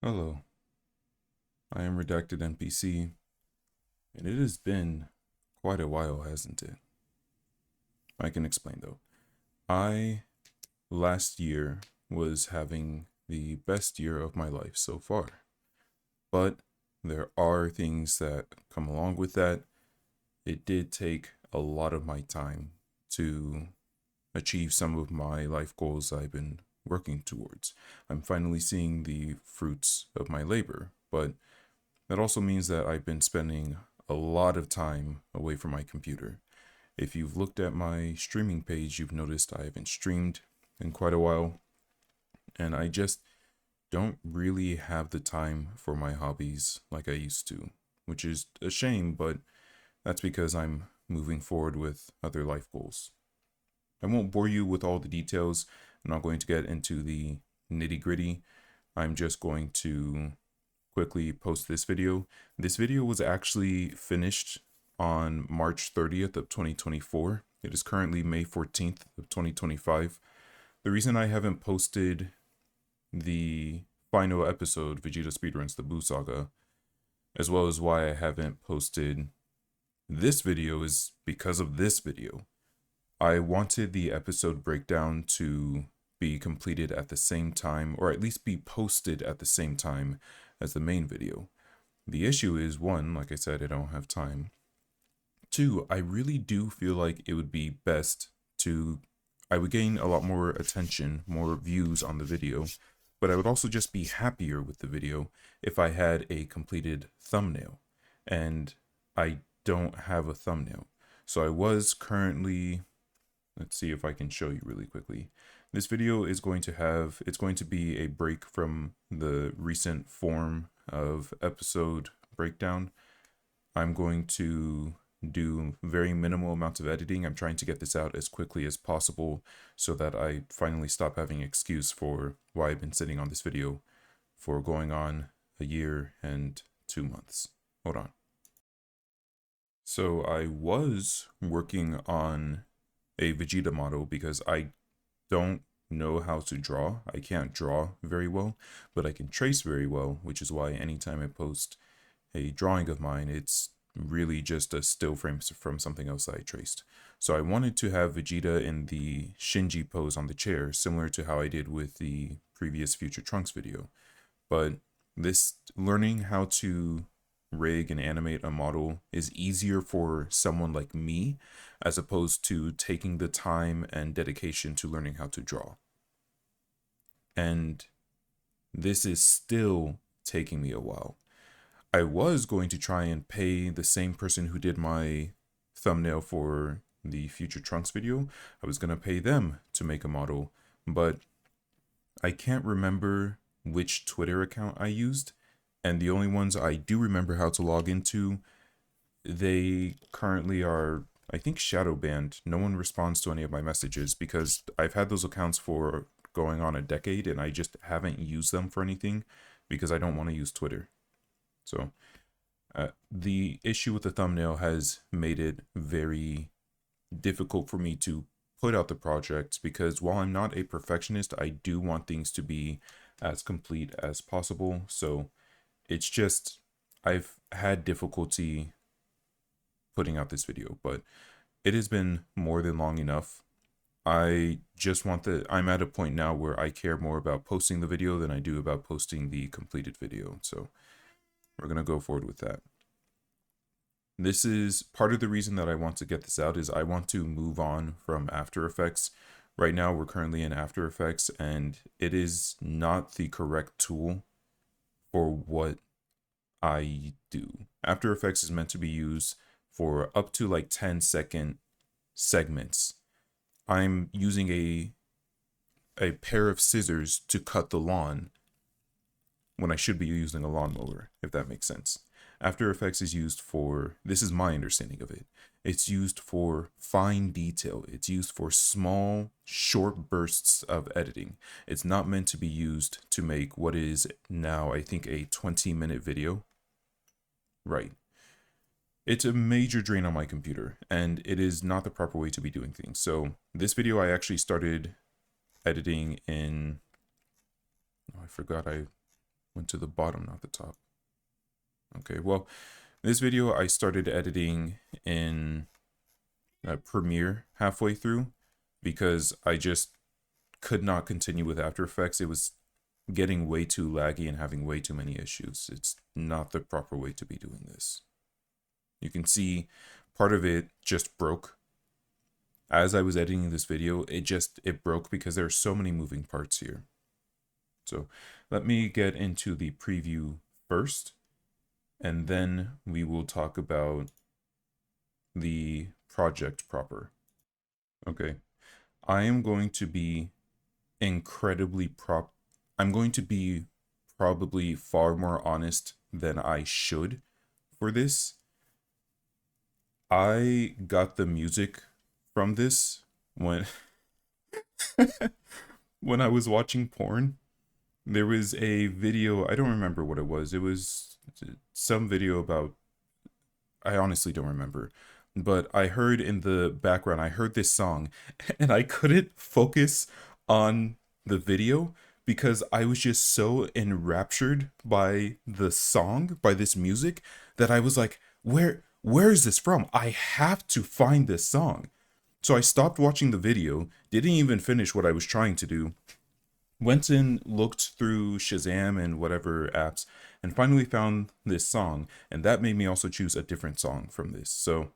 Hello, I am Redacted NPC, and it has been quite a while, hasn't it? I can explain though. I, last year, was having the best year of my life so far, but there are things that come along with that. It did take a lot of my time to achieve some of my life goals I've been working towards. I'm finally seeing the fruits of my labor, but that also means that I've been spending a lot of time away from my computer. If you've looked at my streaming page, you've noticed I haven't streamed in quite a while, and I just don't really have the time for my hobbies like I used to, which is a shame, but that's because I'm moving forward with other life goals. I won't bore you with all the details. I'm not going to get into the nitty gritty. I'm just going to quickly post this video. This video was actually finished on March 30th of 2024. It is currently May 14th of 2025. The reason I haven't posted the final episode, Vegeta Speedruns, the Buu Saga, as well as why I haven't posted this video is because of this video. I wanted the episode breakdown to be completed at the same time, or at least be posted at the same time as the main video. The issue is, one, like I said, I don't have time. Two, I really do feel like it would be best to, I would gain a lot more attention, more views on the video, but I would also just be happier with the video if I had a completed thumbnail. And I don't have a thumbnail. So I was currently, let's see if I can show you really quickly. This video is going to have, it's going to be a break from the recent form of episode breakdown. I'm going to do very minimal amounts of editing. I'm trying to get this out as quickly as possible so that I finally stop having excuse for why I've been sitting on this video for going on a year and 2 months. Hold on. So I was working on a Vegeta model because I don't know how to draw. I can't draw very well, but I can trace very well, which is why anytime I post a drawing of mine, it's really just a still frame from something else that I traced. So I wanted to have Vegeta in the Shinji pose on the chair, similar to how I did with the previous Future Trunks video. But this learning how to rig and animate a model is easier for someone like me as opposed to taking the time and dedication to learning how to draw. And this is still taking me a while. I was going to try and pay the same person who did my thumbnail for the Future Trunks video. I was going to pay them to make a model, but I can't remember which Twitter account I used. And the only ones I do remember how to log into, they currently are, I think, shadow banned. No one responds to any of my messages because I've had those accounts for going on a decade and I just haven't used them for anything because I don't want to use Twitter. So the issue with the thumbnail has made it very difficult for me to put out the project because while I'm not a perfectionist, I do want things to be as complete as possible. So it's just, I've had difficulty putting out this video, but it has been more than long enough. I just want I'm at a point now where I care more about posting the video than I do about posting the completed video. So we're going to go forward with that. This is part of the reason that I want to get this out is I want to move on from After Effects. Right now, we're currently in After Effects, and it is not the correct tool for what I do. After Effects is meant to be used for up to like 10-second segments. I'm using a pair of scissors to cut the lawn when I should be using a lawnmower, if that makes sense. After Effects is used for, this is my understanding of it, it's used for fine detail. It's used for small, short bursts of editing. It's not meant to be used to make what is now, I think, a 20-minute video. Right. It's a major drain on my computer, and it is not the proper way to be doing things. So this video I actually started editing in, oh, I forgot I went to the bottom, not the top. Okay, well, this video I started editing in Premiere halfway through because I just could not continue with After Effects. It was getting way too laggy and having way too many issues. It's not the proper way to be doing this. You can see part of it just broke. As I was editing this video, it broke because there are so many moving parts here. So let me get into the preview first, and then we will talk about the project proper. Okay, I am going to be I'm going to be probably far more honest than I should for this. I got the music from this when when I was watching porn. There was a video, I don't remember what it was. It was some video about, I honestly don't remember. But I heard in the background, I heard this song and I couldn't focus on the video because I was just so enraptured by the song, by this music, that I was like, where is this from? I have to find this song. So I stopped watching the video, didn't even finish what I was trying to do, went in, looked through Shazam and whatever apps, and finally found this song, and that made me also choose a different song from this. So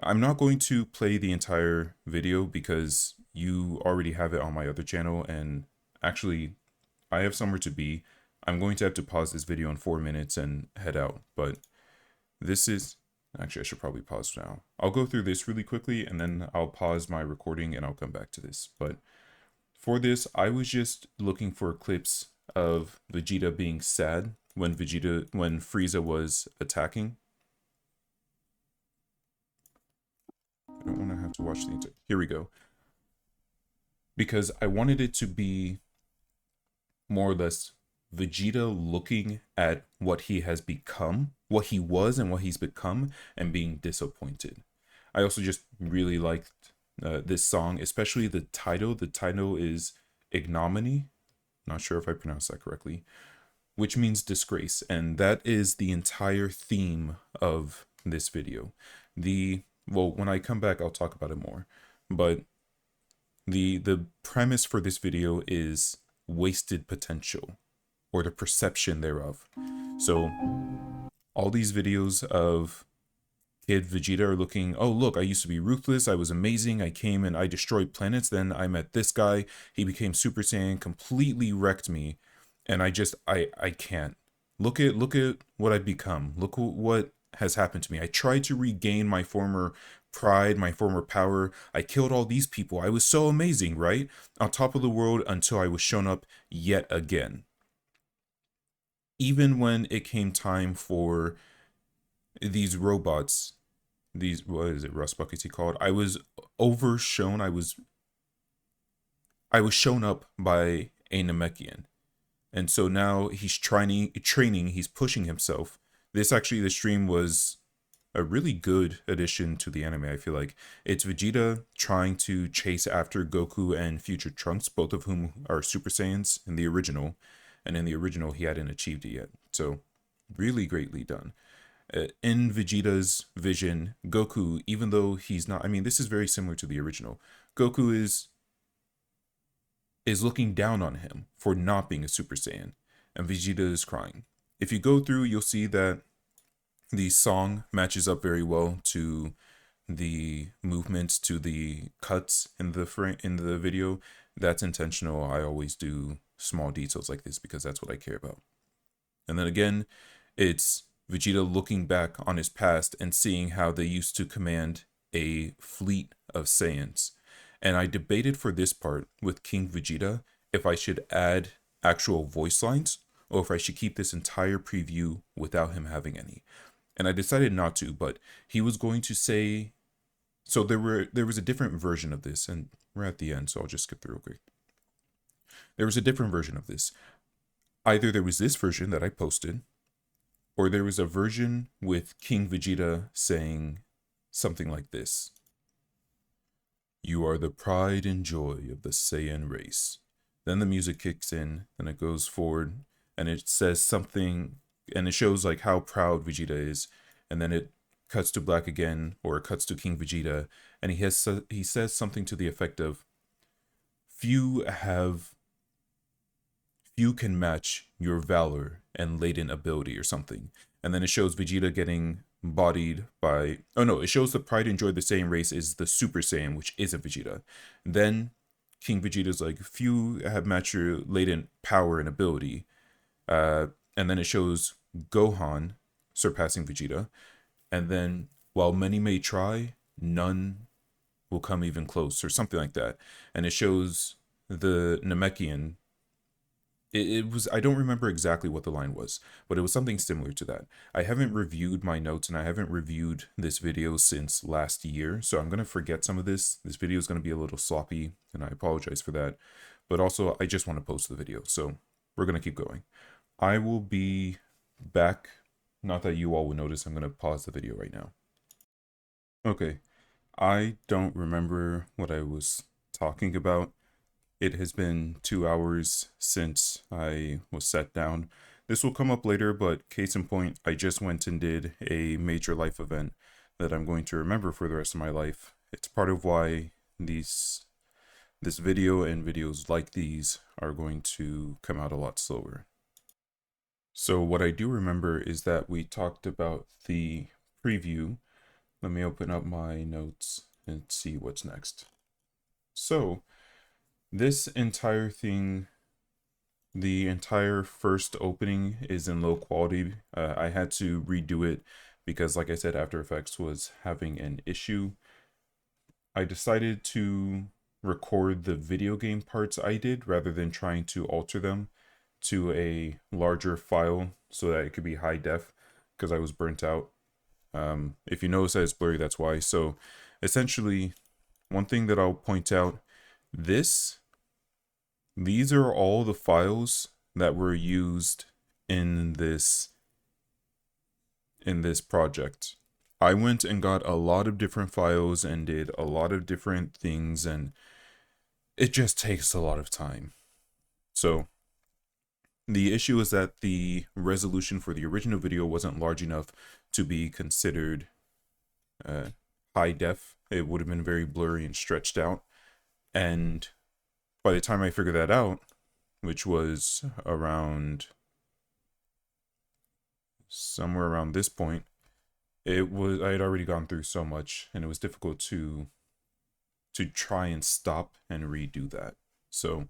I'm not going to play the entire video because you already have it on my other channel, and actually I have somewhere to be. I'm going to have to pause this video in 4 minutes and head out, but this is, actually I should probably pause now. I'll go through this really quickly and then I'll pause my recording and I'll come back to this. But for this, I was just looking for clips of Vegeta being sad when Frieza was attacking. I don't want to have to watch the entire, here we go. Because I wanted it to be more or less Vegeta looking at what he has become, what he was and what he's become, and being disappointed. I also just really liked this song, especially the title. The title is Ignominy. Not sure if I pronounced that correctly, which means disgrace. And that is the entire theme of this video. Well, when I come back, I'll talk about it more. But the premise for this video is wasted potential, or the perception thereof. So all these videos of Kid Vegeta are looking, oh look, I used to be ruthless, I was amazing, I came and I destroyed planets, then I met this guy, he became Super Saiyan, completely wrecked me, and I can't. Look at what I've become. Look what has happened to me. I tried to regain my former pride, my former power. I killed all these people. I was so amazing, right? On top of the world until I was shown up yet again. Even when it came time for these robots, what is it, rust buckets he called, I was overshown. I was shown up by a Namekian. And so now he's training, he's pushing himself. This stream was a really good addition to the anime, I feel like. It's Vegeta trying to chase after Goku and future Trunks, both of whom are Super Saiyans in the original. And in the original, he hadn't achieved it yet. So really greatly done. In Vegeta's vision, Goku, even though he's not, I mean, this is very similar to the original. Goku is looking down on him for not being a Super Saiyan, and Vegeta is crying. If you go through, you'll see that the song matches up very well to the movements, to the cuts in the video. That's intentional. I always do small details like this because that's what I care about. And then again, it's Vegeta looking back on his past and seeing how they used to command a fleet of Saiyans. And I debated for this part with King Vegeta if I should add actual voice lines or if I should keep this entire preview without him having any. And I decided not to, but he was going to say, so there was a different version of this, and we're at the end, so I'll just skip through real quick. There was a different version of this. Either there was this version that I posted, or there was a version with King Vegeta saying something like this. You are the pride and joy of the Saiyan race. Then the music kicks in, then it goes forward, and it says something, and it shows like how proud Vegeta is, and then it cuts to black again, or it cuts to King Vegeta, and he says something to the effect of, "Few have few can match your valor and latent ability," or something. And then it shows Vegeta getting bodied by, oh no, it shows the pride enjoyed the same race is the Super Saiyan, which isn't Vegeta. Then King Vegeta's like, "Few have matched your latent power and ability." And then it shows Gohan surpassing Vegeta. And then, "While many may try, none will come even close," or something like that. And it shows the Namekian. It was, I don't remember exactly what the line was, but it was something similar to that. I haven't reviewed my notes, and I haven't reviewed this video since last year, so I'm going to forget some of this. This video is going to be a little sloppy, and I apologize for that. But also, I just want to post the video, so we're going to keep going. I will be back. Not that you all will notice. I'm going to pause the video right now. Okay, I don't remember what I was talking about. It has been 2 hours since I was sat down. This will come up later, but case in point, I just went and did a major life event that I'm going to remember for the rest of my life. It's part of why this video and videos like these are going to come out a lot slower. So what I do remember is that we talked about the preview. Let me open up my notes and see what's next. So this entire thing, the entire first opening is in low quality. I had to redo it because, like I said, After Effects was having an issue. I decided to record the video game parts I did rather than trying to alter them to a larger file so that it could be high def, because I was burnt out. If you notice that it's blurry, that's why. So essentially, one thing that I'll point out, these are all the files that were used in this project. I went and got a lot of different files and did a lot of different things, and it just takes a lot of time. So the issue is that the resolution for the original video wasn't large enough to be considered high def. It would have been very blurry and stretched out. And by the time I figured that out, which was somewhere around this point, I had already gone through so much, and it was difficult to try and stop and redo that. So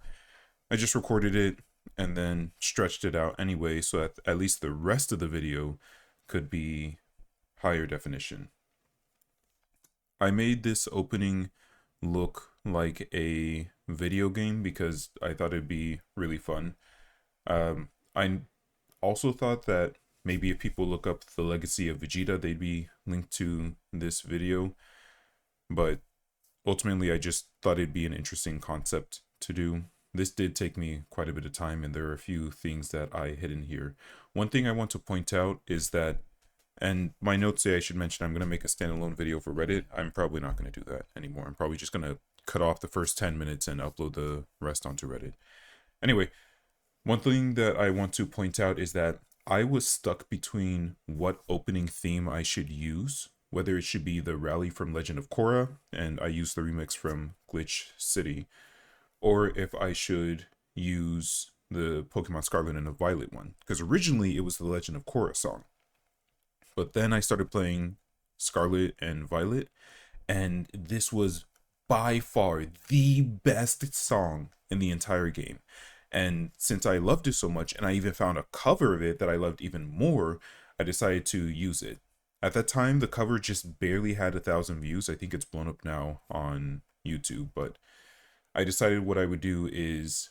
I just recorded it and then stretched it out anyway, so that at least the rest of the video could be higher definition. I made this opening look like a video game because I thought it'd be really fun. I also thought that maybe if people look up the legacy of Vegeta, they'd be linked to this video. But ultimately, I just thought it'd be an interesting concept to do. This did take me quite a bit of time, and there are a few things that I hid in here. One thing I want to point out is that, and my notes say I should mention I'm going to make a standalone video for Reddit. I'm probably not going to do that anymore. I'm probably just going to cut off the first 10 minutes and upload the rest onto Reddit. Anyway, one thing that I want to point out is that I was stuck between what opening theme I should use, whether it should be the rally from Legend of Korra, and I used the remix from Glitch City, or if I should use the Pokemon Scarlet and Violet one, because originally it was the Legend of Korra song. But then I started playing Scarlet and Violet, and this was by far the best song in the entire game. And since I loved it so much, and I even found a cover of it that I loved even more, I decided to use it. At that time, the cover just barely had 1,000 views. I think it's blown up now on YouTube, but I decided what I would do is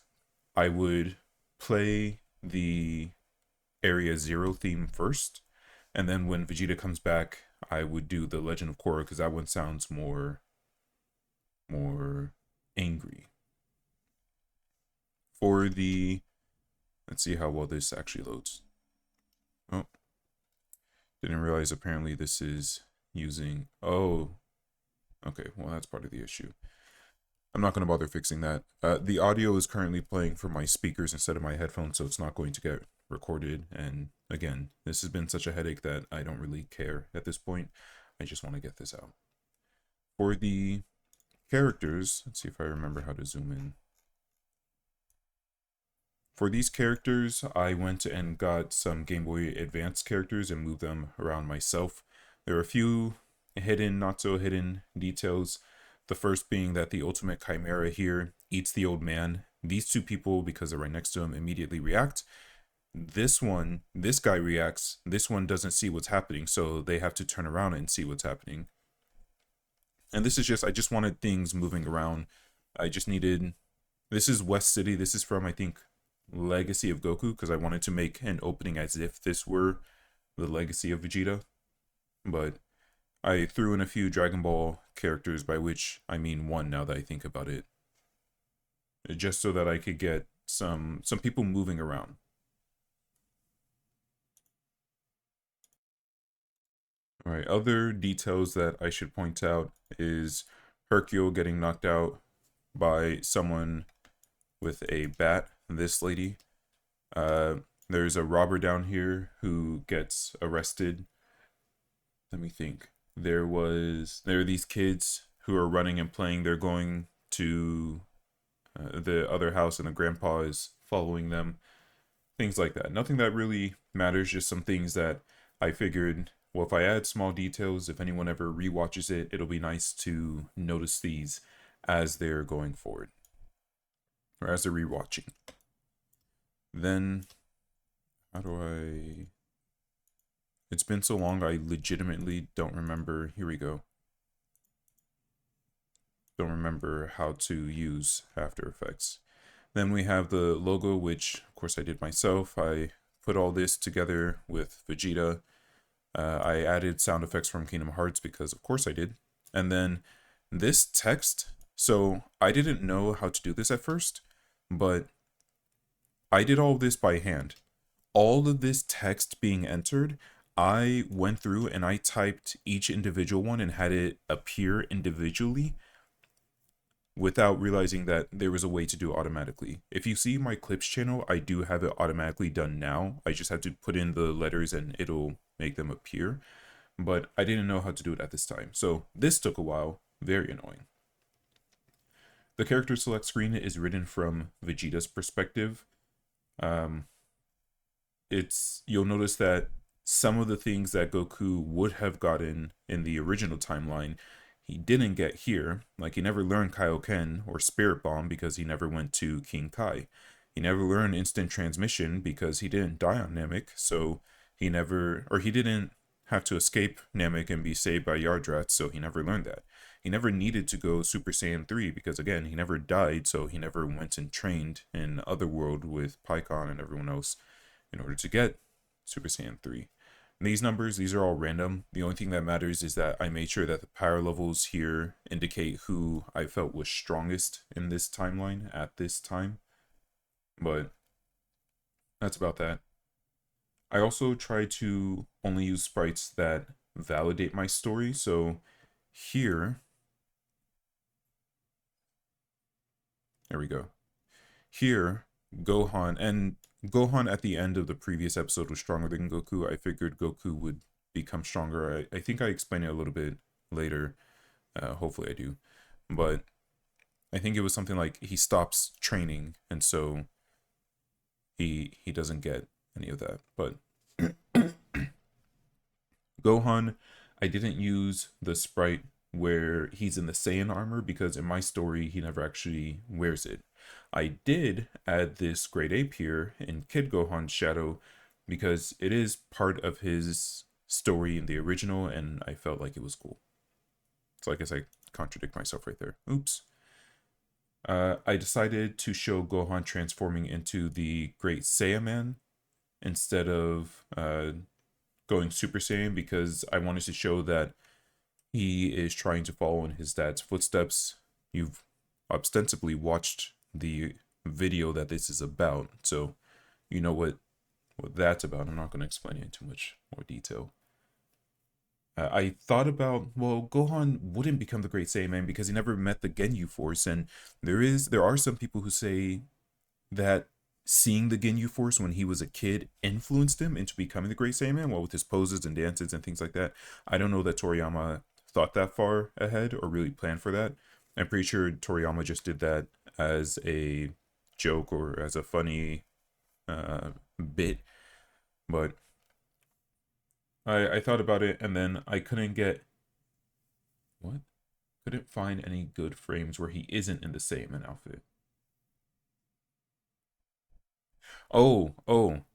I would play the Area Zero theme first, and then when Vegeta comes back, I would do the Legend of Korra, because that one sounds more angry. For the, let's see how well this actually loads. Oh, didn't realize apparently this is using, oh, okay, well that's part of the issue. I'm not going to bother fixing that. The audio is currently playing from my speakers instead of my headphones, so it's not going to get recorded. And again, this has been such a headache that I don't really care at this point. I just want to get this out. For the characters, let's see if I remember how to zoom in. For these characters, I went and got some Game Boy Advance characters and moved them around myself. There are a few hidden, not so hidden details. The first being that the Ultimate Chimera here eats the old man. These two people, because they're right next to him, immediately react. This guy reacts. This one doesn't see what's happening, so they have to turn around and see what's happening. And this is just, I just wanted things moving around. I just needed, this is West City. This is from, I think, Legacy of Goku, because I wanted to make an opening as if this were the Legacy of Vegeta. But I threw in a few Dragon Ball characters, by which I mean one now that I think about it. Just so that I could get some people moving around. Alright, other details that I should point out is Hercule getting knocked out by someone with a bat, this lady. There's a robber down here who gets arrested. Let me think. There are these kids who are running and playing. They're going to the other house and the grandpa is following them. Things like that. Nothing that really matters, just some things that I figured, well, if I add small details, if anyone ever rewatches it, it'll be nice to notice these as they're going forward. Or as they're rewatching. Then, how do I... It's been so long, I legitimately don't remember. Here we go. Don't remember how to use After Effects. Then we have the logo, which of course I did myself. I put all this together with Vegeta. I added sound effects from Kingdom Hearts because of course I did. And then this text, so I didn't know how to do this at first, but I did all this by hand. All of this text being entered, I went through and I typed each individual one and had it appear individually without realizing that there was a way to do it automatically. If you see my clips channel, I do have it automatically done now. I just have to put in the letters and it'll make them appear. But I didn't know how to do it at this time. So this took a while. Very annoying. The character select screen is written from Vegeta's perspective. You'll notice that some of the things that Goku would have gotten in the original timeline, he didn't get here. Like, he never learned Kaioken or Spirit Bomb because he never went to King Kai. He never learned instant transmission because he didn't die on Namek, so he didn't have to escape Namek and be saved by Yardrat, so he never learned that. He never needed to go Super Saiyan 3 because, again, he never died, so he never went and trained in Otherworld with Pikkon and everyone else in order to get Super Saiyan 3. And these numbers, these are all random. The only thing that matters is that I made sure that the power levels here indicate who I felt was strongest in this timeline at this time. But that's about that. I also try to only use sprites that validate my story. So here, there we go. Here, Gohan at the end of the previous episode was stronger than Goku. I figured Goku would become stronger. I think I explain it a little bit later. Hopefully I do. But I think it was something like he stops training, and so he doesn't get any of that. But Gohan, I didn't use the sprite where he's in the Saiyan armor because in my story he never actually wears it. I did add this grade ape here in Kid Gohan's shadow because it is part of his story in the original and I felt like it was cool. So I guess I contradict myself right there. Oops. I decided to show Gohan transforming into the Great Saiyaman instead of going Super Saiyan because I wanted to show that he is trying to follow in his dad's footsteps. You've ostensibly watched the video that this is about, so you know what that's about. I'm not going to explain it in too much more detail. I thought about, well, Gohan wouldn't become the Great Saiyaman because he never met the Ginyu Force, and there are some people who say that seeing the Ginyu Force when he was a kid influenced him into becoming the Great Saiyaman, well, with his poses and dances and things like that. I don't know that Toriyama thought that far ahead or really planned for that. I'm pretty sure Toriyama just did that as a joke or as a funny bit. But I thought about it, and then I couldn't get what? Couldn't find any good frames where he isn't in the Saiyaman outfit. Oh,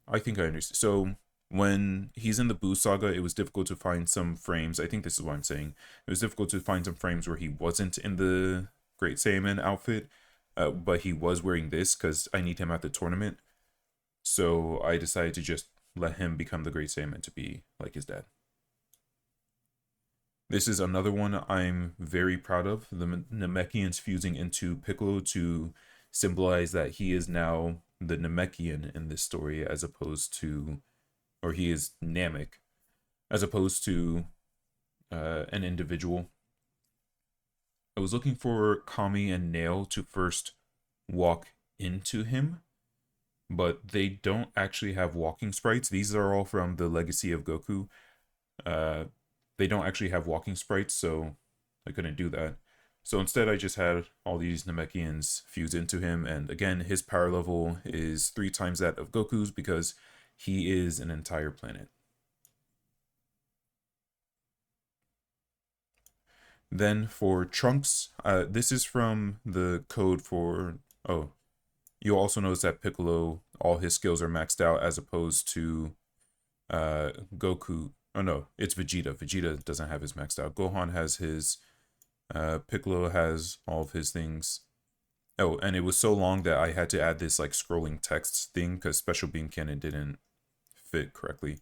I think I understand. So when he's in the Boo Saga, it was difficult to find some frames. I think this is what I'm saying. It was difficult to find some frames where he wasn't in the Great Saiyaman outfit, but he was wearing this because I need him at the tournament. So I decided to just let him become the Great Saiyaman to be like his dad. This is another one I'm very proud of. The Namekians fusing into Piccolo to symbolize that he is now the Namekian in this story, as opposed to, or he is Namek, as opposed to an individual. I was looking for Kami and Nail to first walk into him, but they don't actually have walking sprites. These are all from the Legacy of Goku. They don't actually have walking sprites, so I couldn't do that. So instead, I just had all these Namekians fuse into him, and again, his power level is 3 times that of Goku's because he is an entire planet. Then for Trunks, this is from the code for... Oh, you'll also notice that Piccolo, all his skills are maxed out as opposed to Goku. Oh no, it's Vegeta. Vegeta doesn't have his maxed out. Gohan has his... Piccolo has all of his things. Oh, and it was so long that I had to add this like scrolling text thing because Special Beam Cannon didn't fit correctly.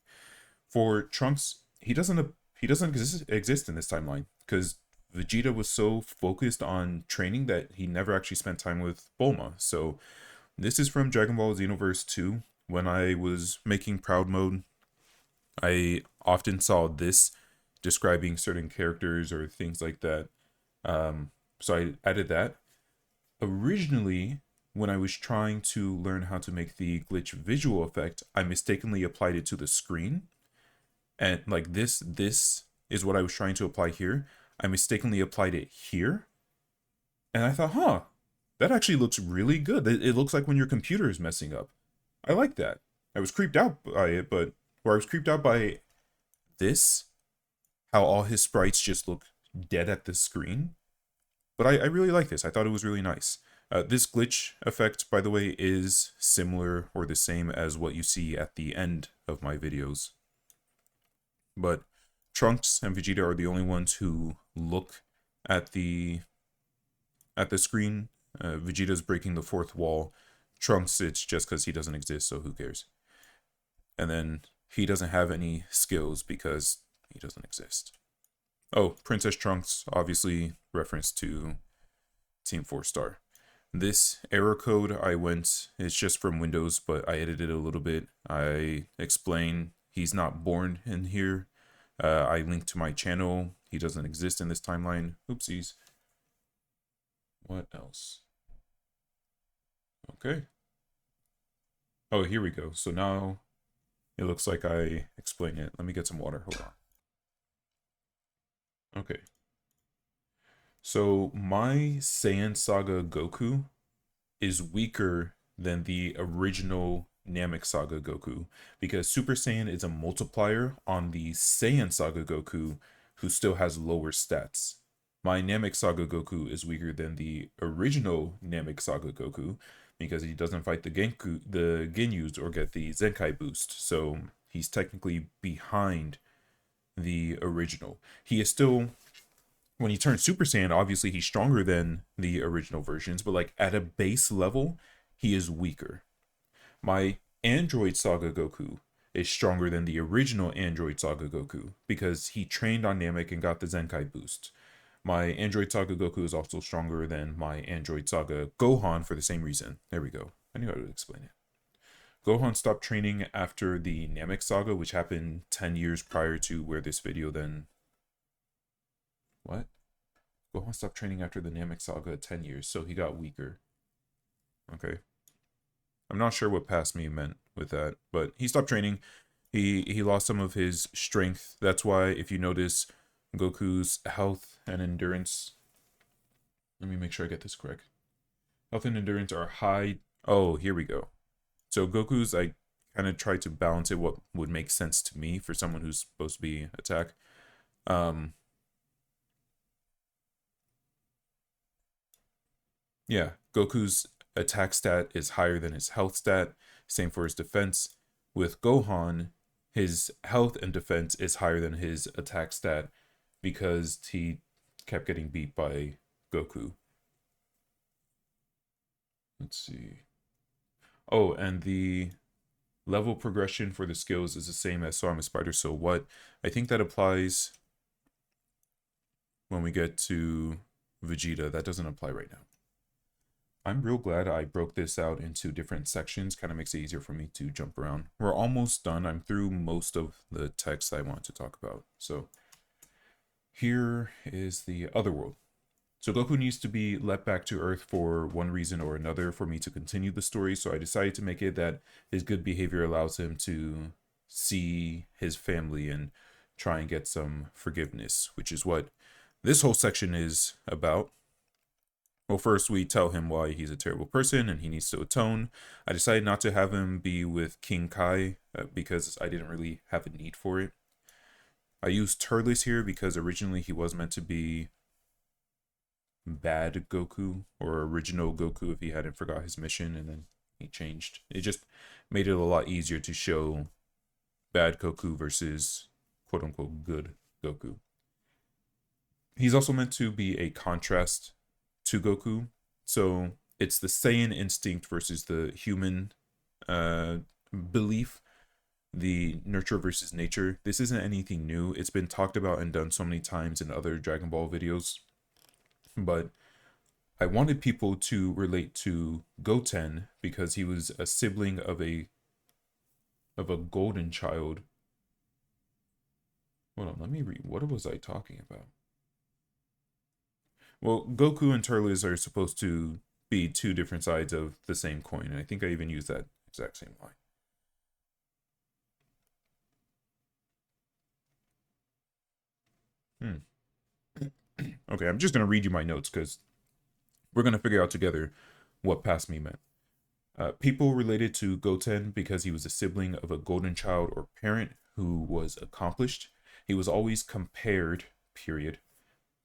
For Trunks, he doesn't exist in this timeline because Vegeta was so focused on training that he never actually spent time with Bulma. So this is from Dragon Ball Xenoverse 2. When I was making Proud Mode, I often saw this describing certain characters or things like that. So I added that. Originally, when I was trying to learn how to make the glitch visual effect, I mistakenly applied it to the screen. And like this is what I was trying to apply here. I mistakenly applied it here. And I thought, that actually looks really good. It looks like when your computer is messing up. I like that. I was creeped out by it, but where I was creeped out by this, how all his sprites just look dead at the screen. But I really like this. I thought it was really nice. This glitch effect, by the way, is similar or the same as what you see at the end of my videos. But Trunks and Vegeta are the only ones who look at the screen. Vegeta's breaking the 4th wall. Trunks, it's just because he doesn't exist, so who cares? And then he doesn't have any skills because he doesn't exist. Oh, Princess Trunks, obviously reference to Team 4 Star. This error code it's just from Windows, but I edited it a little bit. I explain he's not born in here. I linked to my channel. He doesn't exist in this timeline. Oopsies. What else? Okay. Oh, here we go. So now it looks like I explain it. Let me get some water. Hold on. Okay. So my Saiyan Saga Goku is weaker than the original Namek Saga Goku because Super Saiyan is a multiplier on the Saiyan Saga Goku who still has lower stats. My Namek Saga Goku is weaker than the original Namek Saga Goku because he doesn't fight the Genyus or get the Zenkai boost. So he's technically behind the original. He is still, when he turns Super Saiyan, obviously he's stronger than the original versions, but like at a base level, he is weaker. My Android Saga Goku is stronger than the original Android Saga Goku because he trained on Namek and got the Zenkai boost. My Android Saga Goku is also stronger than my Android Saga Gohan for the same reason. There we go. I knew how to explain it. Gohan stopped training after the Namek Saga, which happened 10 years prior to where this video then... What? Gohan stopped training after the Namek Saga 10 years, so he got weaker. Okay. I'm not sure what past me meant with that, but he stopped training. He lost some of his strength. That's why if you notice Goku's health and endurance, let me make sure I get this correct. Health and endurance are high. Oh, here we go. So Goku's, I kind of tried to balance it what would make sense to me for someone who's supposed to be attack. Yeah, Goku's attack stat is higher than his health stat. Same for his defense. With Gohan, his health and defense is higher than his attack stat because he kept getting beat by Goku. Let's see. Oh, and the level progression for the skills is the same as So I'm a Spider, So What? I think that applies when we get to Vegeta. That doesn't apply right now. I'm real glad I broke this out into different sections. Kind of makes it easier for me to jump around. We're almost done. I'm through most of the text I want to talk about. So here is the other world. So Goku needs to be let back to Earth for one reason or another for me to continue the story. So I decided to make it that his good behavior allows him to see his family and try and get some forgiveness, which is what this whole section is about. Well, first we tell him why he's a terrible person and he needs to atone. I decided not to have him be with King Kai because I didn't really have a need for it. I used Turles here because originally he was meant to be bad Goku or original Goku if he hadn't forgot his mission and then he changed. It just made it a lot easier to show bad Goku versus quote unquote good Goku. He's also meant to be a contrast to Goku. So it's the Saiyan instinct versus the human belief, the nurture versus nature. This isn't anything new. It's been talked about and done so many times in other Dragon Ball videos. But I wanted people to relate to Goten because he was a sibling of a golden child. Hold on, let me read. What was I talking about? Well, Goku and Turles are supposed to be two different sides of the same coin, and I think I even used that exact same line. Okay, I'm just going to read you my notes because we're going to figure out together what past me meant. People related to Goten because he was a sibling of a golden child or parent who was accomplished. He was always compared, period.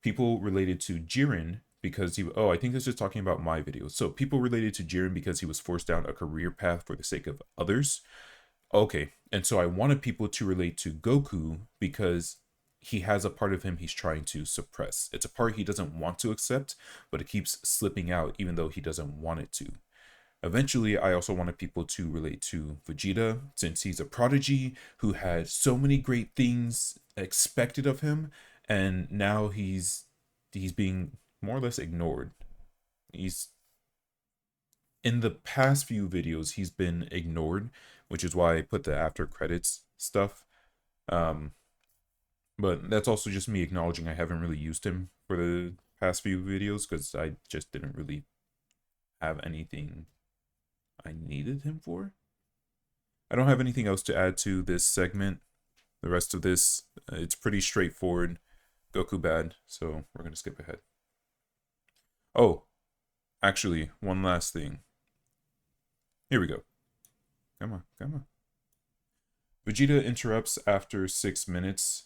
People related to Jiren because he... Oh, I think this is talking about my videos. So people related to Jiren because he was forced down a career path for the sake of others. Okay, and so I wanted people to relate to Goku because he has a part of him he's trying to suppress. It's a part he doesn't want to accept, but it keeps slipping out even though he doesn't want it to. Eventually, I also wanted people to relate to Vegeta, since he's a prodigy who had so many great things expected of him, and now he's being more or less ignored. He's in the past few videos he's been ignored, which is why I put the after credits stuff. But that's also just me acknowledging I haven't really used him for the past few videos because I just didn't really have anything I needed him for. I don't have anything else to add to this segment. The rest of this, it's pretty straightforward. Goku bad, so we're going to skip ahead. Oh, actually, one last thing. Here we go. Come on, come on. Vegeta interrupts after 6 minutes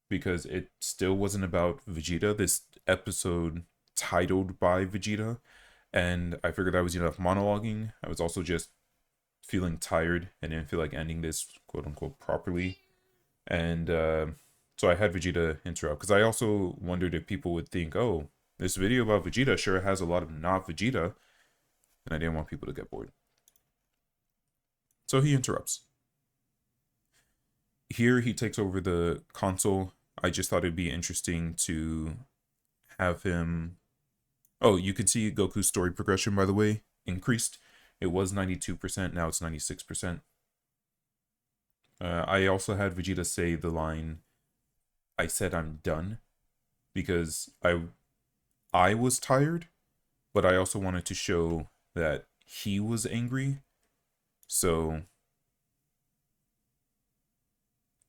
because it still wasn't about Vegeta. This episode titled by Vegeta, and I figured that was enough monologuing. I was also just feeling tired and didn't feel like ending this quote unquote properly. And so I had Vegeta interrupt because I also wondered if people would think, oh, this video about Vegeta sure has a lot of not Vegeta, and I didn't want people to get bored. So he interrupts. Here he takes over the console. I just thought it'd be interesting to have him... Oh, you can see Goku's story progression, by the way, increased. It was 92%, now it's 96%. I also had Vegeta say the line, I said I'm done, because I was tired, but I also wanted to show that he was angry, So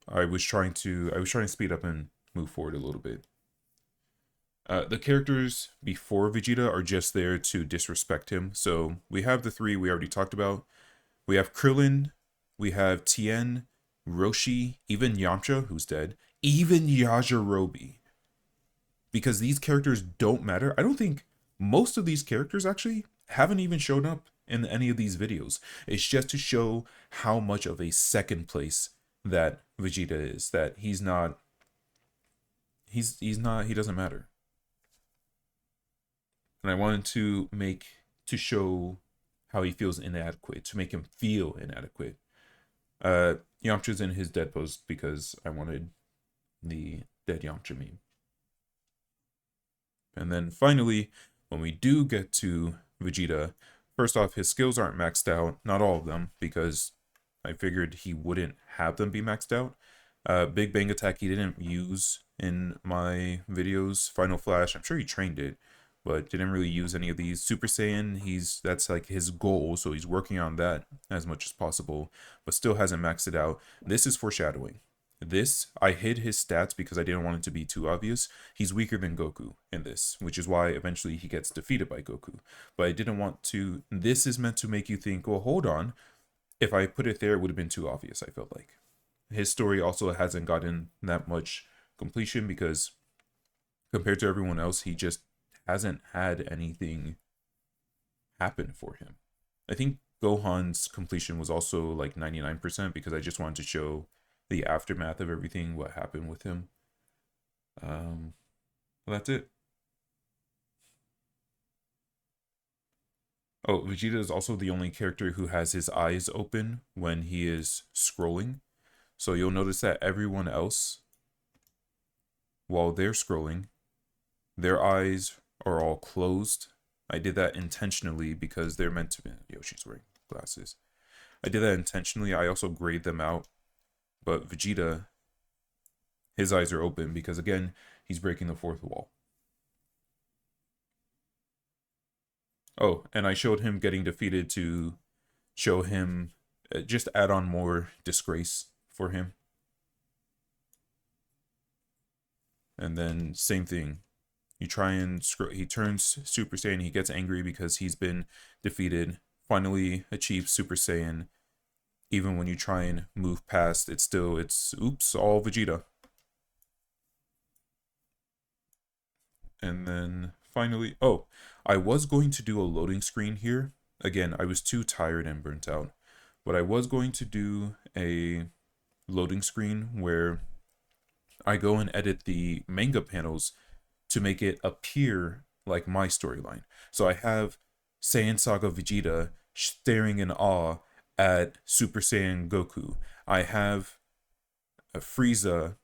I was trying to speed up and move forward a little bit. The characters before Vegeta are just there to disrespect him. So we have the three we already talked about. We have Krillin, we have Tien, Roshi, even Yamcha, who's dead, even Yajirobe. Because these characters don't matter. I don't think most of these characters actually haven't even shown up in any of these videos. It's just to show how much of a second place that Vegeta is. That he's not. He's not. He doesn't matter. And I wanted to show how he feels inadequate, to make him feel inadequate. Yamcha's in his dead pose because I wanted the dead Yamcha meme. And then finally, when we do get to Vegeta, first off, his skills aren't maxed out, not all of them, because I figured he wouldn't have them be maxed out. Big Bang Attack he didn't use in my videos. Final Flash, I'm sure he trained it, but didn't really use any of these. Super Saiyan, that's like his goal, so he's working on that as much as possible, but still hasn't maxed it out. This is foreshadowing. This, I hid his stats because I didn't want it to be too obvious. He's weaker than Goku in this, which is why eventually he gets defeated by Goku. But I didn't want to, this is meant to make you think, well, hold on. If I put it there, it would have been too obvious, I felt like. His story also hasn't gotten that much completion because compared to everyone else, he just hasn't had anything happen for him. I think Gohan's completion was also like 99% because I just wanted to show the aftermath of everything, what happened with him. Well, that's it. Oh, Vegeta is also the only character who has his eyes open when he is scrolling. So you'll notice that everyone else, while they're scrolling, their eyes are all closed. I did that intentionally because they're meant to be. Yoshi's wearing glasses. I did that intentionally. I also grayed them out. But Vegeta, his eyes are open because, again, he's breaking the fourth wall. Oh, and I showed him getting defeated to show him, just add on more disgrace for him. And then same thing. You try and he turns Super Saiyan. He gets angry because he's been defeated. Finally achieves Super Saiyan. Even when you try and move past, it's oops, all Vegeta. And then finally, oh, I was going to do a loading screen here. Again, I was too tired and burnt out. But I was going to do a loading screen where I go and edit the manga panels to make it appear like my storyline. So I have Saiyan Saga Vegeta staring in awe at Super Saiyan Goku. I have Frieza.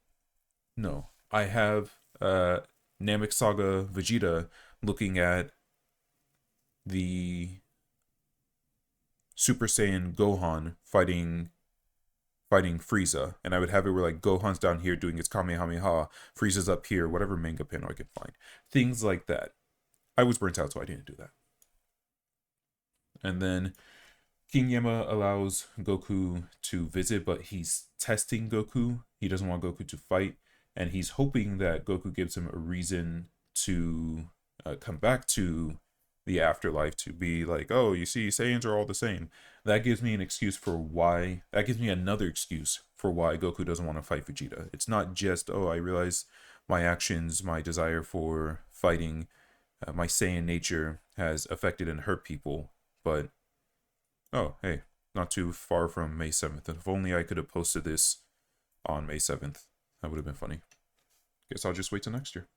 No, I have Namek Saga Vegeta looking at the Super Saiyan Gohan fighting Frieza, and I would have it where like Gohan's down here doing his Kamehameha, Frieza's up here, whatever manga panel I can find. Things like that. I was burnt out, so I didn't do that. And then King Yama allows Goku to visit, but he's testing Goku. He doesn't want Goku to fight, and he's hoping that Goku gives him a reason to come back to the afterlife, to be like, oh, you see, Saiyans are all the same. That gives me an excuse for why, that gives me another excuse for why Goku doesn't want to fight Vegeta. It's not just, oh, I realize my actions, my desire for fighting, my Saiyan nature has affected and hurt people, but oh, hey, not too far from May 7th. If only I could have posted this on May 7th. That would have been funny. Guess I'll just wait till next year.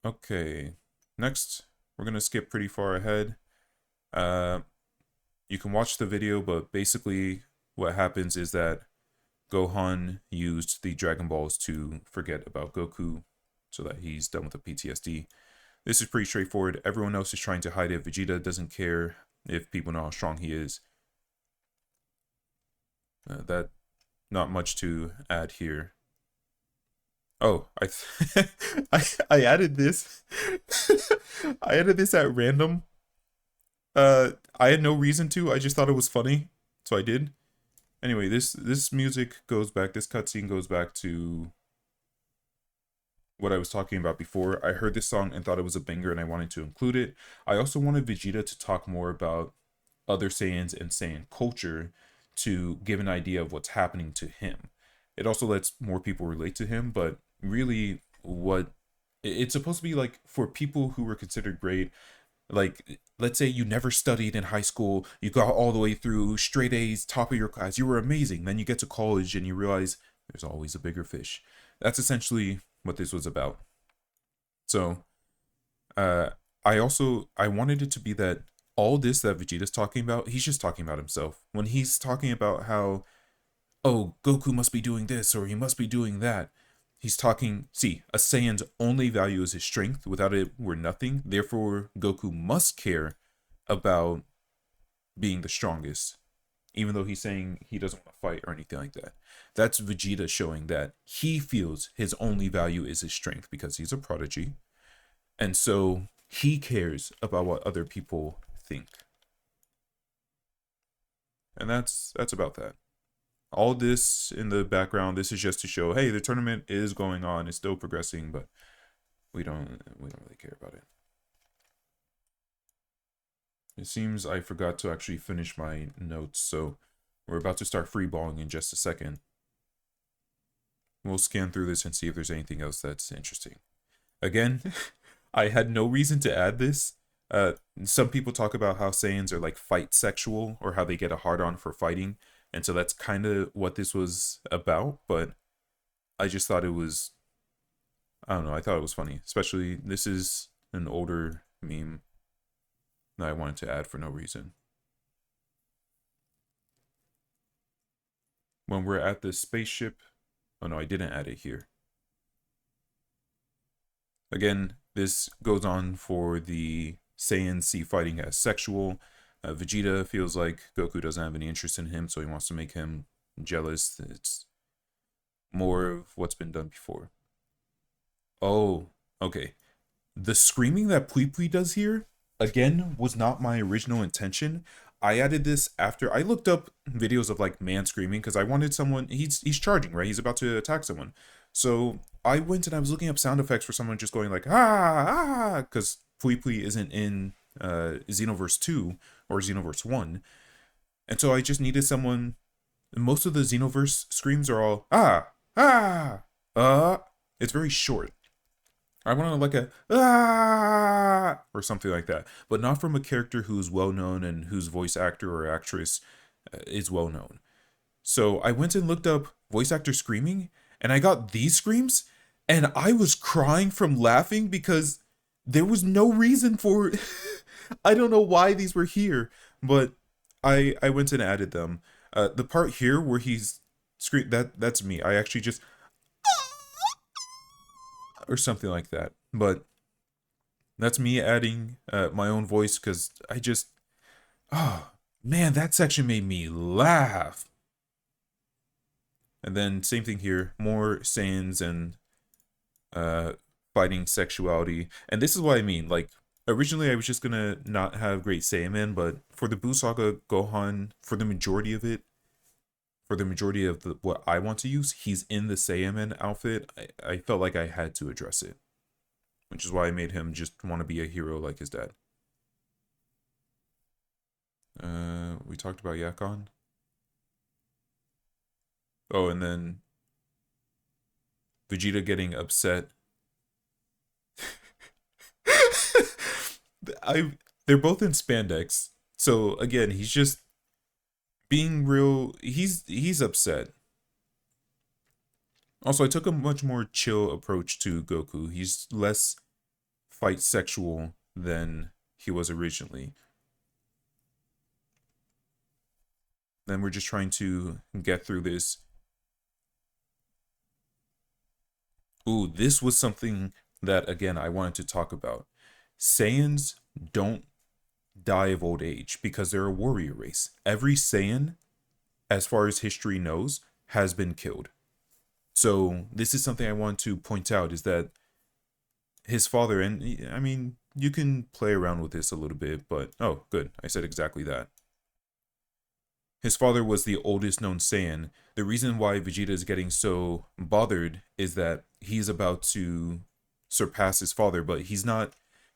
Okay, next, we're going to skip pretty far ahead. You can watch the video, but basically what happens is that Gohan used the Dragon Balls to forget about Goku so that he's done with the PTSD. This is pretty straightforward. Everyone else is trying to hide it. Vegeta doesn't care if people know how strong he is. That, not much to add here. Oh, I added this. I added this at random. I had no reason to. I just thought it was funny, so I did. Anyway, this music goes back. This cutscene goes back to what I was talking about before. I heard this song and thought it was a banger, and I wanted to include it. I also wanted Vegeta to talk more about other Saiyans and Saiyan culture to give an idea of what's happening to him. It also lets more people relate to him, but really, what it's supposed to be like for people who were considered great, like let's say you never studied in high school, you got all the way through straight A's, top of your class, you were amazing. Then you get to college and you realize there's always a bigger fish. That's essentially what this was about. So, uh, I wanted it to be that all this that Vegeta's talking about, he's just talking about himself. When he's talking about how, oh, Goku must be doing this or he must be doing that, he's talking, see, a Saiyan's only value is his strength. Without it, we're nothing. Therefore, Goku must care about being the strongest, even though he's saying he doesn't want to fight or anything like that. That's Vegeta showing that he feels his only value is his strength because he's a prodigy. And so he cares about what other people think. And that's about that. All this in the background, this is just to show, hey, the tournament is going on, it's still progressing, but we don't really care about it. It seems I forgot to actually finish my notes, so we're about to start freeballing in just a second. We'll scan through this and see if there's anything else that's interesting. Again, I had no reason to add this. Some people talk about how Saiyans are like fight sexual or how they get a hard on for fighting. And so that's kind of what this was about. But I just thought it was, I don't know, I thought it was funny. Especially, this is an older meme that I wanted to add for no reason. When we're at the spaceship, oh no, I didn't add it here. Again, this goes on for the Saiyans see fighting as sexual. Vegeta feels like Goku doesn't have any interest in him, so he wants to make him jealous. It's more of what's been done before. Oh, okay. The screaming that Pui Pui does here, again, was not my original intention. I added this after I looked up videos of like man screaming because I wanted someone, he's charging, right? He's about to attack someone. So I went and I was looking up sound effects for someone just going like, because Pui Pui isn't in Xenoverse 2 or Xenoverse 1. And so I just needed someone, most of the Xenoverse screams are all, it's very short. I wanted like a or something like that, but not from a character who's well known and whose voice actor or actress is well known. So I went and looked up voice actor screaming, and I got these screams, and I was crying from laughing because there was no reason for it. I don't know why these were here, but I went and added them. The part here where he's that's me. I actually just or something like that. But that's me adding my own voice because I just, oh man, that section made me laugh. And then same thing here, more Saiyans and fighting sexuality. And this is what I mean, like, originally I was just gonna not have Great Saiyaman, but for the Buu Saga Gohan, for the majority of it, for the majority of what I want to use, he's in the Saiyaman outfit. I felt like I had to address it, which is why I made him just want to be a hero like his dad. We talked about Yakon. Oh, and then Vegeta getting upset. They're both in spandex. So again, he's just being real. He's upset. Also, I took a much more chill approach to Goku. He's less fight sexual than he was originally. Then we're just trying to get through this. Ooh, this was something that, again, I wanted to talk about. Saiyans don't die of old age because they're a warrior race. Every Saiyan, as far as history knows, has been killed. So this is something I want to point out is that his father, and I mean, you can play around with this a little bit, but oh, good. I said exactly that. His father was the oldest known Saiyan. The reason why Vegeta is getting so bothered is that he's about to surpass his father, but he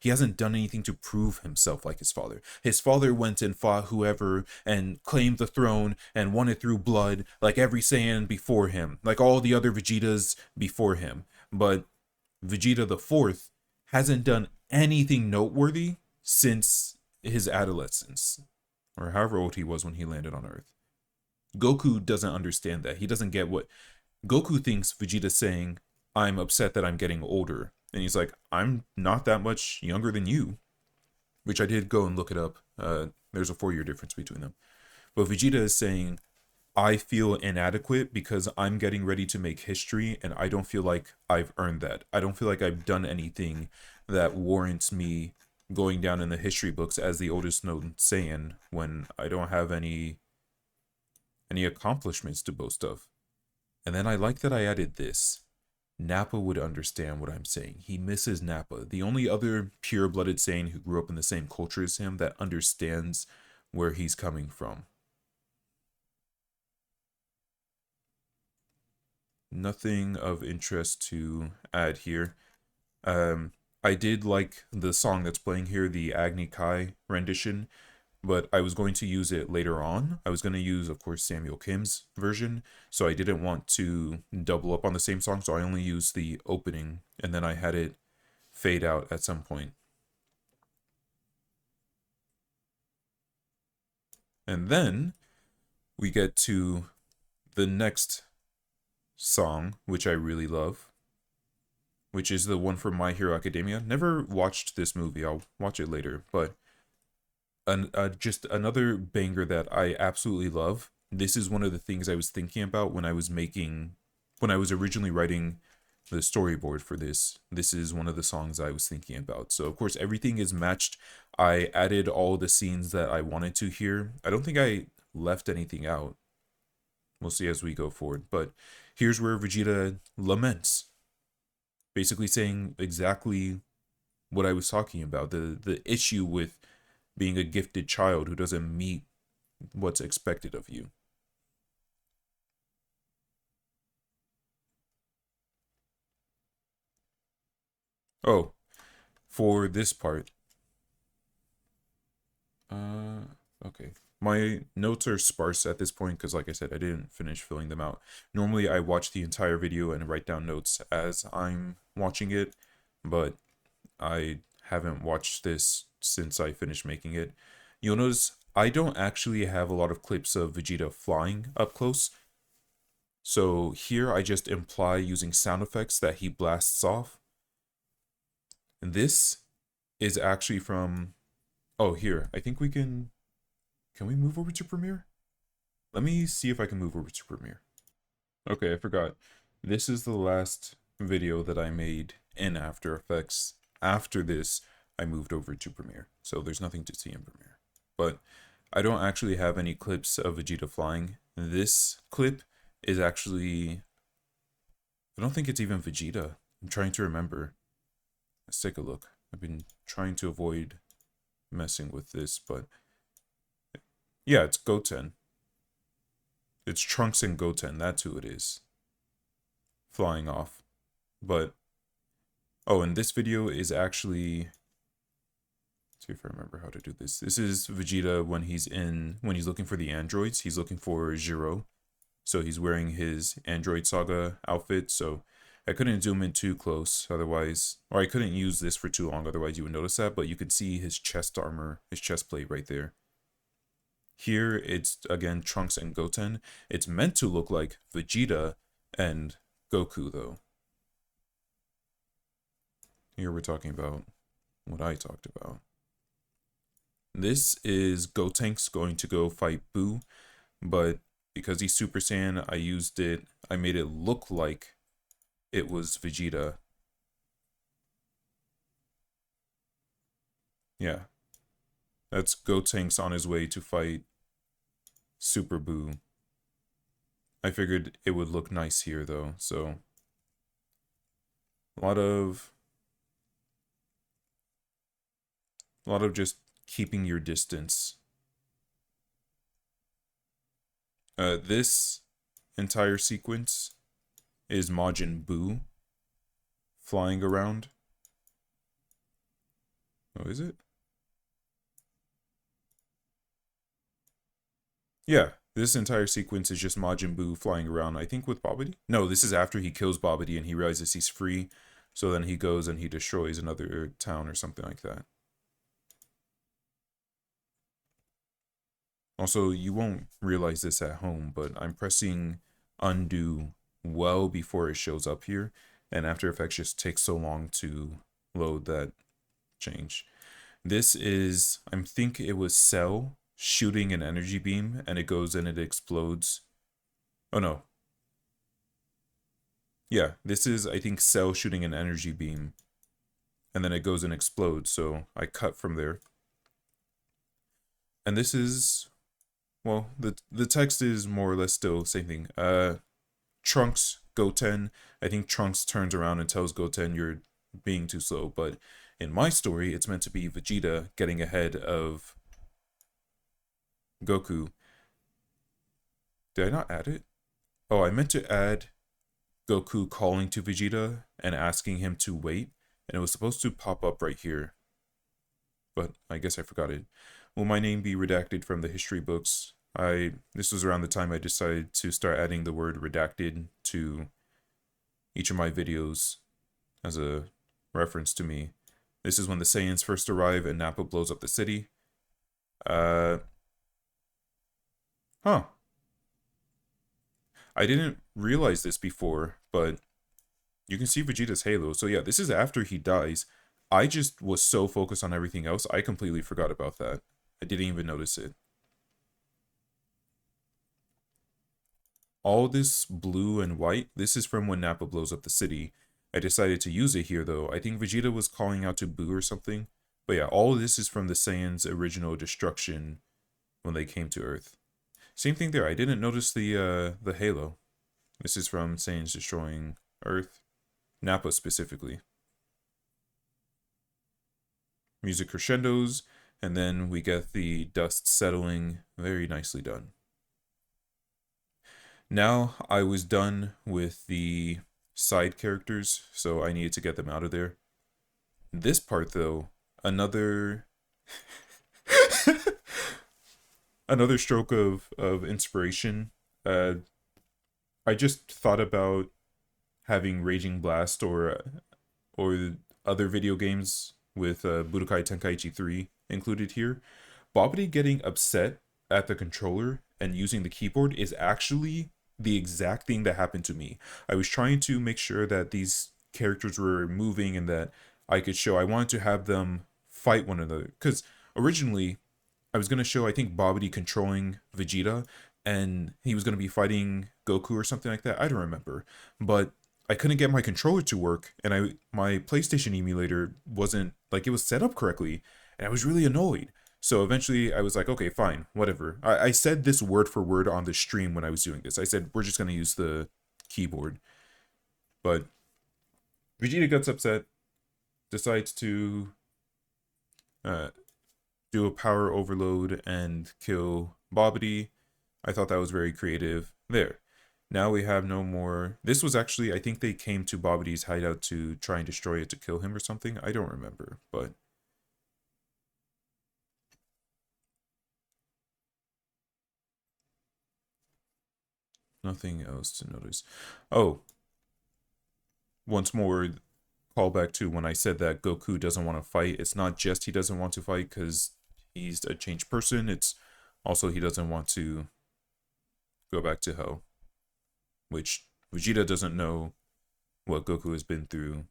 hasn't done anything to prove himself like his father. His father went and fought whoever and claimed the throne and won it through blood, like every Saiyan before him, like all the other Vegetas before him. But Vegeta the Fourth hasn't done anything noteworthy since his adolescence, or however old he was when he landed on Earth. Goku doesn't understand that. He doesn't get what Goku thinks Vegeta's saying, I'm upset that I'm getting older. And he's like, I'm not that much younger than you. Which I did go and look it up. There's a 4-year difference between them. But Vegeta is saying, I feel inadequate because I'm getting ready to make history and I don't feel like I've earned that. I don't feel like I've done anything that warrants me going down in the history books as the oldest known Saiyan when I don't have any accomplishments to boast of. And then I like that I added this. Nappa would understand what I'm saying. He misses Nappa, the only other pure-blooded Saiyan who grew up in the same culture as him that understands where he's coming from. Nothing of interest to add here. I did like the song that's playing here, the Agni Kai rendition, but I was going to use it later on. I was going to use, of course, Samuel Kim's version, so I didn't want to double up on the same song, so I only used the opening, and then I had it fade out at some point. And then we get to the next song, which I really love, which is the one from My Hero Academia. Never watched this movie. I'll watch it later, but just another banger that I absolutely love. This is one of the things I was thinking about when I was originally writing the storyboard for this. This is one of the songs I was thinking about. So of course everything is matched. I added all the scenes that I wanted to here. I don't think I left anything out. We'll see as we go forward. But here's where Vegeta laments, basically saying exactly what I was talking about, the issue with being a gifted child who doesn't meet what's expected of you. Oh, for this part, okay. My notes are sparse at this point because, like I said, I didn't finish filling them out. Normally, I watch the entire video and write down notes as I'm watching it, but I haven't watched this since I finished making it. You'll notice I don't actually have a lot of clips of Vegeta flying up close. So here I just imply using sound effects that he blasts off. And this is actually from, oh, here, I think we can we move over to Premiere? Let me see if I can move over to Premiere. Okay, I forgot. This is the last video that I made in After Effects. After this, I moved over to Premiere, so there's nothing to see in Premiere. But I don't actually have any clips of Vegeta flying. This clip is actually, I don't think it's even Vegeta. I'm trying to remember. Let's take a look. I've been trying to avoid messing with this, but yeah, it's Goten. It's Trunks and Goten, that's who it is. Flying off. But, oh, and this video is actually, let's see if I remember how to do this. This is Vegeta when he's looking for the androids. He's looking for Zero. So he's wearing his Android Saga outfit, so I couldn't zoom in too close, otherwise, or I couldn't use this for too long, otherwise you would notice that, but you could see his chest armor, his chest plate right there. Here, it's, again, Trunks and Goten. It's meant to look like Vegeta and Goku, though. Here we're talking about what I talked about. This is Gotenks going to go fight Boo, but because he's Super Saiyan, I made it look like it was Vegeta. Yeah. That's Gotenks on his way to fight Super Boo. I figured it would look nice here, though, so a lot of A lot of just keeping your distance. This entire sequence is Majin Buu flying around. Oh, is it? Yeah, this entire sequence is just Majin Buu flying around, I think with Babidi? No, this is after he kills Babidi and he realizes he's free. So then he goes and he destroys another town or something like that. Also, you won't realize this at home, but I'm pressing undo well before it shows up here. And After Effects just takes so long to load that change. This is, I think it was Cell shooting an energy beam and it goes and it explodes. Oh no. Yeah, this is, I think, Cell shooting an energy beam and then it goes and explodes. So I cut from there. And this is, well, the text is more or less still same thing. Trunks, Goten. I think Trunks turns around and tells Goten you're being too slow, but in my story, it's meant to be Vegeta getting ahead of Goku. Did I not add it? Oh, I meant to add Goku calling to Vegeta and asking him to wait, and it was supposed to pop up right here. But I guess I forgot it. Will my name be redacted from the history books? This was around the time I decided to start adding the word redacted to each of my videos as a reference to me. This is when the Saiyans first arrive and Nappa blows up the city. Huh. I didn't realize this before, but you can see Vegeta's halo. So yeah, this is after he dies. I just was so focused on everything else, I completely forgot about that. I didn't even notice it. All this blue and white, this is from when Nappa blows up the city. I decided to use it here though. I think Vegeta was calling out to Boo or something. But yeah, all of this is from the Saiyans' original destruction when they came to Earth. Same thing there. I didn't notice the halo. This is from Saiyans destroying Earth. Nappa specifically. Music crescendos, and then we get the dust settling. Very nicely done. Now I was done with the side characters, so I needed to get them out of there. This part though, another another stroke of inspiration. I just thought about having Raging Blast or other video games with Budokai Tenkaichi 3 included here. Bobbity getting upset at the controller and using the keyboard is actually the exact thing that happened to me. I was trying to make sure that these characters were moving and that I could show. I wanted to have them fight one another because originally I was going to show, I think, Bobbity controlling Vegeta and he was going to be fighting Goku or something like that. I don't remember. But I couldn't get my controller to work and my PlayStation emulator wasn't, like, it was set up correctly and I was really annoyed. So eventually I was like, okay, fine, whatever. I said this word for word on the stream when I was doing this. I said, we're just going to use the keyboard. But Vegeta gets upset, decides to do a power overload and kill Bobbity. I thought that was very creative. There. Now we have no more. This was actually, I think they came to Bobbity's hideout to try and destroy it to kill him or something. I don't remember, but nothing else to notice. Oh, once more, call back to when I said that Goku doesn't want to fight. It's not just he doesn't want to fight because he's a changed person. It's also he doesn't want to go back to hell, which Vegeta doesn't know what Goku has been through.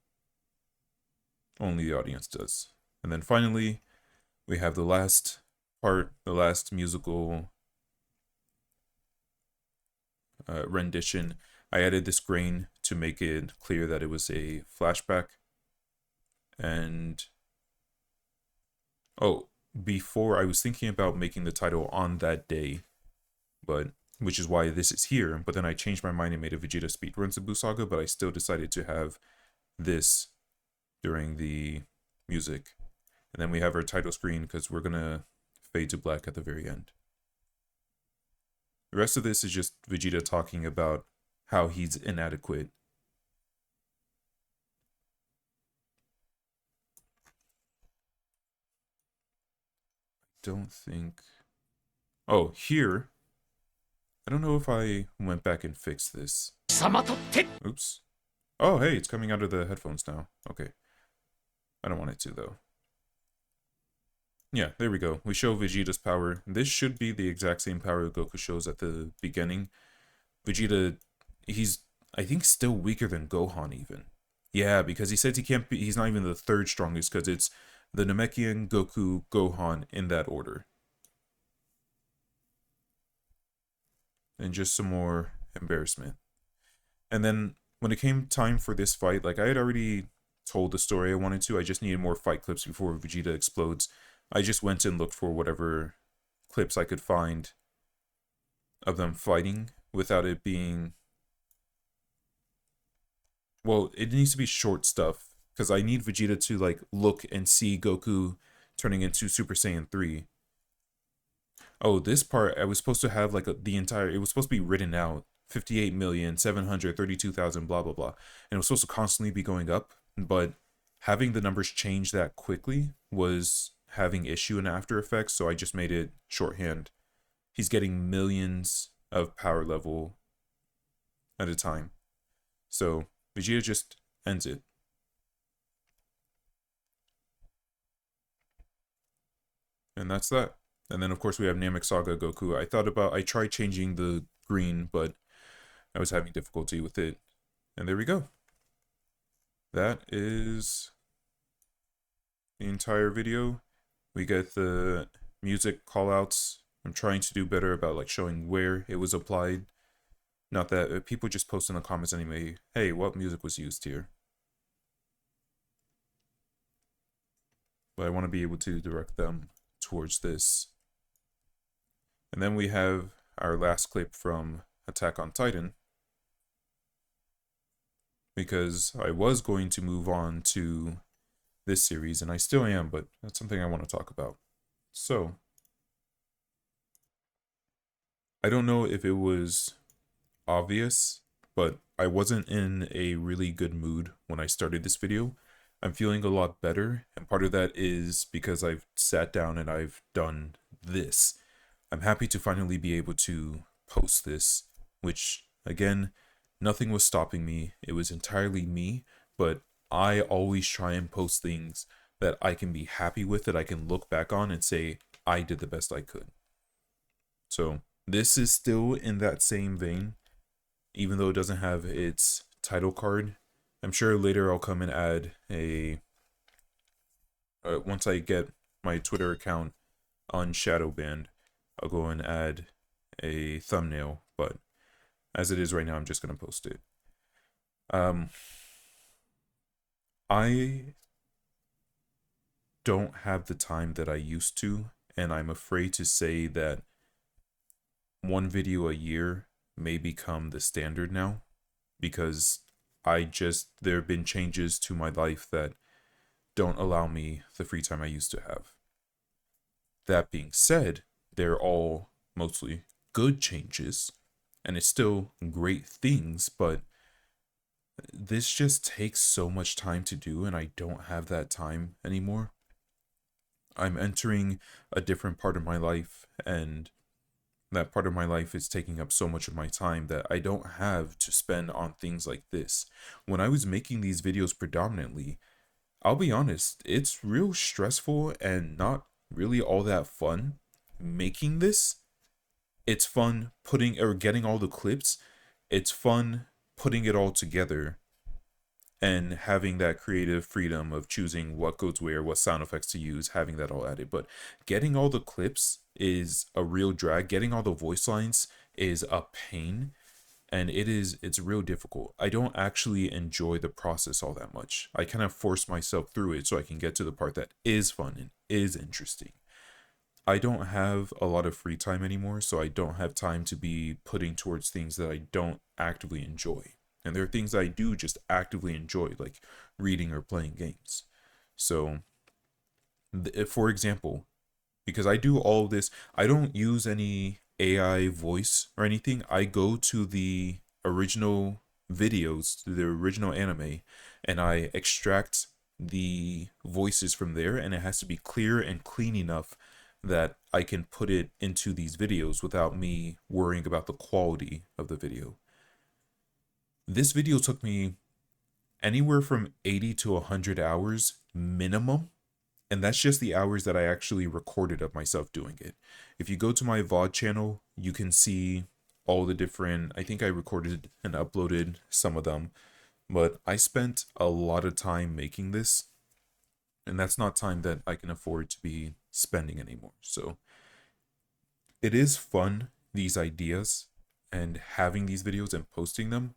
Only the audience does. And then finally, we have the last part, the last musical rendition. I added this grain to make it clear that it was a flashback. And oh, before I was thinking about making the title On That Day, but which is why this is here. But then I changed my mind and made a Vegeta Speedruns of Saga, but I still decided to have this during the music. And then we have our title screen because we're going to fade to black at the very end. The rest of this is just Vegeta talking about how he's inadequate. Don't think... Oh, here. I don't know if I went back and fixed this. Oops. Oh, hey, it's coming out of the headphones now. Okay. I don't want it to, though. Yeah, there we go. We show Vegeta's power. This should be the exact same power Goku shows at the beginning. Vegeta, he's, I think, still weaker than Gohan, even. Yeah, because he says he can't be, he's not even the third strongest, because it's the Namekian, Goku, Gohan, in that order. And just some more embarrassment. And then, when it came time for this fight, like, I had already told the story I wanted to, I just needed more fight clips before Vegeta explodes. I just went and looked for whatever clips I could find of them fighting without it being... Well, it needs to be short stuff, because I need Vegeta to, like, look and see Goku turning into Super Saiyan 3. Oh, this part, I was supposed to have, like, the entire... It was supposed to be written out. 58,732,000, blah, blah, blah. And it was supposed to constantly be going up, but having the numbers change that quickly was having issue in After Effects, so I just made it shorthand. He's getting millions of power level at a time. So Vegeta just ends it. And that's that. And then of course we have Namek Saga Goku. I tried changing the green, but I was having difficulty with it. And there we go. That is the entire video. We get the music callouts. I'm trying to do better about like showing where it was applied. Not that people just post in the comments anyway, hey, what music was used here? But I want to be able to direct them towards this. And then we have our last clip from Attack on Titan. Because I was going to move on to this series, and I still am, but that's something I want to talk about. So, I don't know if it was obvious, but I wasn't in a really good mood when I started this video. I'm feeling a lot better, and part of that is because I've sat down and I've done this. I'm happy to finally be able to post this, which, again, nothing was stopping me. It was entirely me, but I always try and post things that I can be happy with, that I can look back on and say, I did the best I could. So, this is still in that same vein, even though it doesn't have its title card. I'm sure later I'll come and add a... once I get my Twitter account unshadowbanned, I'll go and add a thumbnail, but as it is right now, I'm just going to post it. I don't have the time that I used to, and I'm afraid to say that one video a year may become the standard now, because there have been changes to my life that don't allow me the free time I used to have. That being said, they're all mostly good changes, and it's still great things, but this just takes so much time to do, and I don't have that time anymore. I'm entering a different part of my life, and that part of my life is taking up so much of my time that I don't have to spend on things like this. When I was making these videos predominantly, I'll be honest, it's real stressful and not really all that fun making this. It's fun getting all the clips. It's fun putting it all together and having that creative freedom of choosing what goes where, what sound effects to use, having that all added. But getting all the clips is a real drag. Getting all the voice lines is a pain, and it's real difficult. I don't actually enjoy the process all that much. I kind of force myself through it so I can get to the part that is fun and is interesting. I don't have a lot of free time anymore, so I don't have time to be putting towards things that I don't actively enjoy. And there are things I do just actively enjoy, like reading or playing games. So For example, because I do all of this, I don't use any AI voice or anything. I go to the original videos, to the original anime, and I extract the voices from there, and it has to be clear and clean enough that I can put it into these videos without me worrying about the quality of the video. This video took me anywhere from 80 to 100 hours minimum. And that's just the hours that I actually recorded of myself doing it. If you go to my VOD channel, you can see all the different, I think I recorded and uploaded some of them, but I spent a lot of time making this, and that's not time that I can afford to be spending anymore. So it is fun, these ideas, and having these videos and posting them.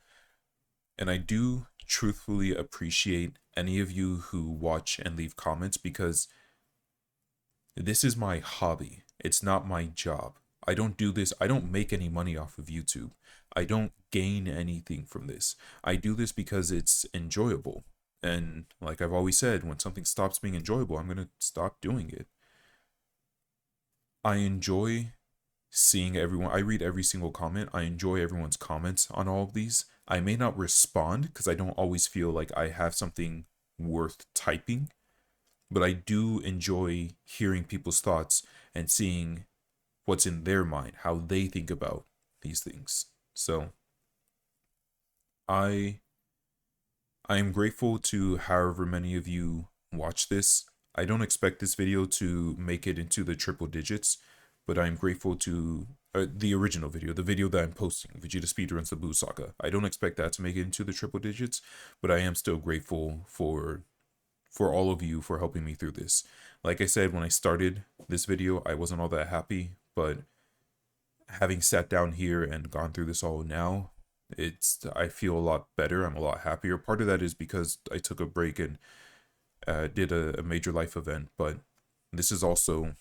And I do truthfully appreciate any of you who watch and leave comments, because this is my hobby. It's not my job. I don't do this. I don't make any money off of YouTube. I don't gain anything from this. I do this because it's enjoyable. And like I've always said, when something stops being enjoyable, I'm going to stop doing it. I enjoy seeing everyone. I read every single comment. I enjoy everyone's comments on all of these. I may not respond because I don't always feel like I have something worth typing, but I do enjoy hearing people's thoughts and seeing what's in their mind, how they think about these things. So I am grateful to however many of you watch this. I don't expect this video to make it into the triple digits, but I'm grateful to the original video, the video that I'm posting, Vegeta Speedruns the Buu Saga. I don't expect that to make it into the triple digits, but I am still grateful for all of you for helping me through this. Like I said, when I started this video, I wasn't all that happy, but having sat down here and gone through this all now, I feel a lot better. I'm a lot happier. Part of that is because I took a break and did a major life event, but this is also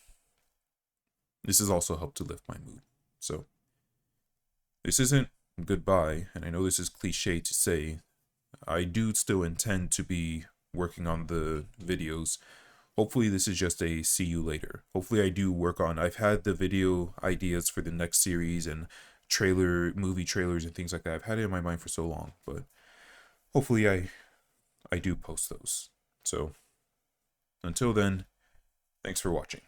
helped to lift my mood. So this isn't goodbye, and I know this is cliche to say. I do still intend to be working on the videos. Hopefully this is just a see you later. Hopefully I do work on, I've had the video ideas for the next series and movie trailers and things like that. I've had it in my mind for so long, but hopefully I do post those. So until then, thanks for watching.